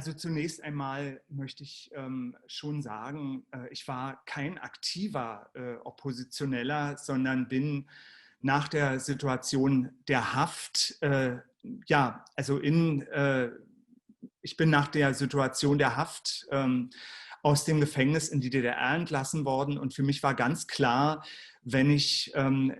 Also zunächst einmal möchte ich schon sagen, ich war kein aktiver Oppositioneller, sondern bin nach der Situation der Haft, ja, also ich bin nach der Situation der Haft aus dem Gefängnis in die DDR entlassen worden. Und für mich war ganz klar, wenn ich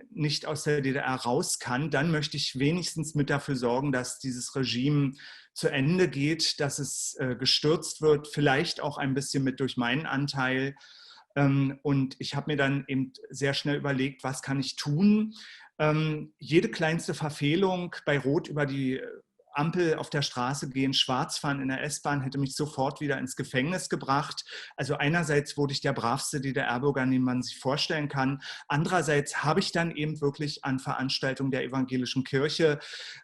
nicht aus der DDR raus kann, dann möchte ich wenigstens mit dafür sorgen, dass dieses Regime zu Ende geht, dass es gestürzt wird, vielleicht auch ein bisschen mit durch meinen Anteil. Und ich habe mir dann eben sehr schnell überlegt, was kann ich tun? Jede kleinste Verfehlung bei Rot über die Ampel auf der Straße gehen, schwarz fahren in der S-Bahn, hätte mich sofort wieder ins Gefängnis gebracht. Also einerseits wurde ich der bravste DDR-Bürger, den man sich vorstellen kann. Andererseits habe ich dann eben wirklich an Veranstaltungen der evangelischen Kirche,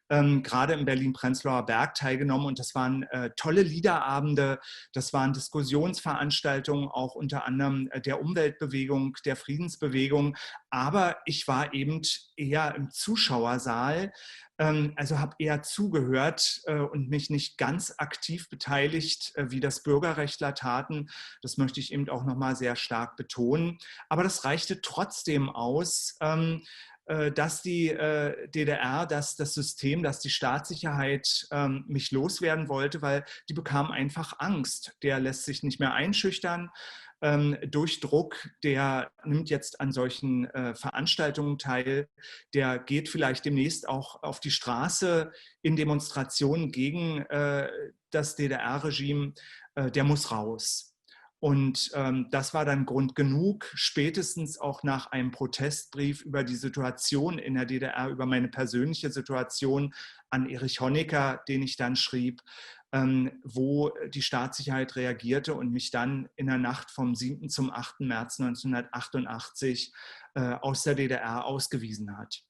gerade im Berlin-Prenzlauer Berg, teilgenommen. Und das waren tolle Liederabende, das waren Diskussionsveranstaltungen, auch unter anderem der Umweltbewegung, der Friedensbewegung. Aber ich war eben eher im Zuschauersaal, also habe eher zugehört und mich nicht ganz aktiv beteiligt, wie das Bürgerrechtler taten. Das möchte ich eben auch nochmal sehr stark betonen. Aber das reichte trotzdem aus, dass die DDR, dass das System, dass die Staatssicherheit mich loswerden wollte, weil die bekamen einfach Angst. Der lässt sich nicht mehr einschüchtern durch Druck, der nimmt jetzt an solchen Veranstaltungen teil, der geht vielleicht demnächst auch auf die Straße in Demonstrationen gegen das DDR-Regime, der muss raus. Und das war dann Grund genug, spätestens auch nach einem Protestbrief über die Situation in der DDR, über meine persönliche Situation an Erich Honecker, den ich dann schrieb, wo die Staatssicherheit reagierte und mich dann in der Nacht vom 7. zum 8. März 1988 aus der DDR ausgewiesen hat.